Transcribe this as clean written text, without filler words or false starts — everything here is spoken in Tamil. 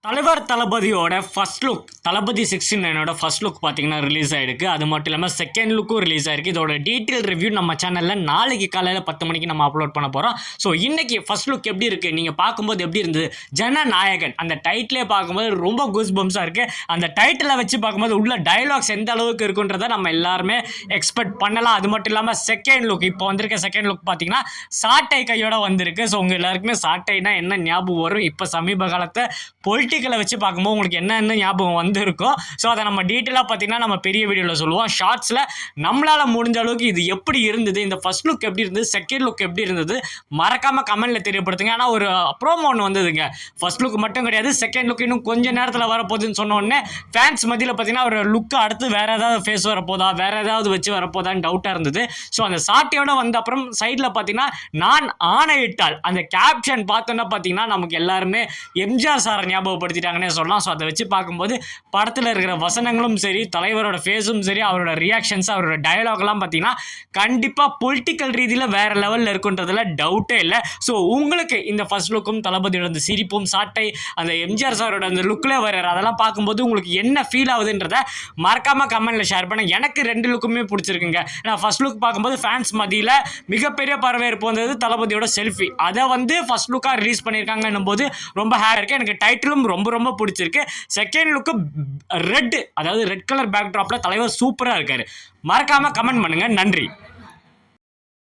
தலைவர் தளபதியோட ஃபர்ஸ்ட் லுக் தளபதி 69 ஃபர்ஸ்ட் லுக் பார்த்தீங்கன்னா ரிலீஸ் ஆயிருக்கு. அது மட்டும் இல்லாமல் செகண்ட் லுக்கும் ரிலீஸ் ஆயிருக்கு. இதோட டீட்டெயில் ரிவ்யூ நம்ம சேனலில் நாளைக்கு காலையில் 10 மணிக்கு நம்ம அப்லோட் பண்ண போகிறோம். ஸோ இன்னைக்கு ஃபர்ஸ்ட் லுக் எப்படி இருக்குது, நீங்கள் பார்க்கும்போது எப்படி இருந்தது? ஜனநாயகன் அந்த டைட்டிலே பார்க்கும்போது ரொம்ப கூஸ் பம்ஸாக இருக்குது. அந்த டைட்டிலை வச்சு பார்க்கும்போது உள்ள டைலாக்ஸ் எந்த அளவுக்கு இருக்குன்றதை நம்ம எல்லாருமே எக்ஸ்பெக்ட் பண்ணலாம். அது மட்டும் இல்லாமல் செகண்ட் லுக் இப்போ வந்திருக்க செகண்ட் லுக் பார்த்தீங்கன்னா சாட்டை கையோட வந்திருக்கு. ஸோ உங்கள் எல்லாருக்குமே சாட்டைனா என்ன ஞாபகம் வரும்? இப்போ சமீப காலத்தை பொலிட்டிக்கலை வச்சு பார்க்கும்போது உங்களுக்கு என்னென்ன ஞாபகம் வந்திருக்கும். ஸோ அதை நம்ம டீட்டெயிலாக பார்த்தீங்கன்னா நம்ம பெரிய வீடியோவில் சொல்லுவோம். ஷார்ட்ஸில் நம்மளால் முடிஞ்ச அளவுக்கு இது எப்படி இருந்தது, இந்த ஃபர்ஸ்ட் லுக் எப்படி இருந்தது, செகண்ட் லுக் எப்படி இருந்தது மறக்காமல் கமெண்ட்டில் தெரியப்படுத்துங்க. ஆனால் ஒரு ப்ரோமோ ஒன்று வந்ததுங்க. ஃபர்ஸ்ட் லுக் மட்டும் கிடையாது, செகண்ட் லுக் இன்னும் கொஞ்சம் நேரத்தில் வரப்போகுதுன்னு சொன்ன உடனே ஃபேன்ஸ் மத்தியில் பார்த்தீங்கன்னா ஒரு லுக்கு அடுத்து வேறு ஏதாவது ஃபேஸ் வரப்போதா, வேறு ஏதாவது வச்சு வரப்போதான்னு டவுட்டாக இருந்தது. ஸோ அந்த சாட்டையோட வந்த அப்புறம் சைடில் பார்த்தீங்கன்னா நான் ஆணையிட்டால் அந்த கேப்ஷன் பார்த்தோன்னா பார்த்தீங்கன்னா நமக்கு எல்லாருமே எம்ஜிஆர் சாரை ஞாபகப்படுத்திட்டாங்கன்னே சொல்லலாம். ஸோ அதை வச்சு பார்க்கும்போது படத்தில் இருக்கிற வசனங்களும் சரி, தலைவரோட ஃபேஸும் சரி, அவரோட ரியாக்ஷன்ஸ், அவரோட டயலாக்லாம் பார்த்தீங்கன்னா கண்டிப்பாக பொலிட்டிக்கல் ரீதியில் வேறு லெவலில் இருக்குன்றதுல டவுட்டே இல்லை. ஸோ உங்களுக்கு இந்த ஃபர்ஸ்ட் லுக்கும் தளபதியோட அந்த சிரிப்பும் சாட்டை அந்த எம்ஜிஆர் சாரோட அந்த லுக்கில் வர்றாரு அதெல்லாம் பார்க்கும்போது உங்களுக்கு என்ன ஃபீல் ஆகுதுன்றதை மறக்காமல் கமெண்ட்டில் ஷேர் பண்ண. எனக்கு ரெண்டு லுக்குமே பிடிச்சிருக்குங்க. நான் ஃபர்ஸ்ட் லுக் பார்க்கும்போது ஃபேன்ஸ் மத்தியில் மிகப்பெரிய வரவேற்பு வந்தது தளபதியோட செல்ஃபி. அதை ஃபர்ஸ்ட் லுக்காக ரிலீஸ் பண்ணியிருக்காங்கன்னும் போது ரொம்ப ஹேர் இருக்குது. எனக்கு டைட்டிலும் ரொம்ப ரொம்ப பிடிச்சிருக்கு. செகண்ட் லுக்கு ரெட், அதாவது ரெட் கலர் பேக் ட்ராப்ல தலைவர் சூப்பராக இருக்காரு. மறக்காம கமெண்ட் பண்ணுங்க. நன்றி.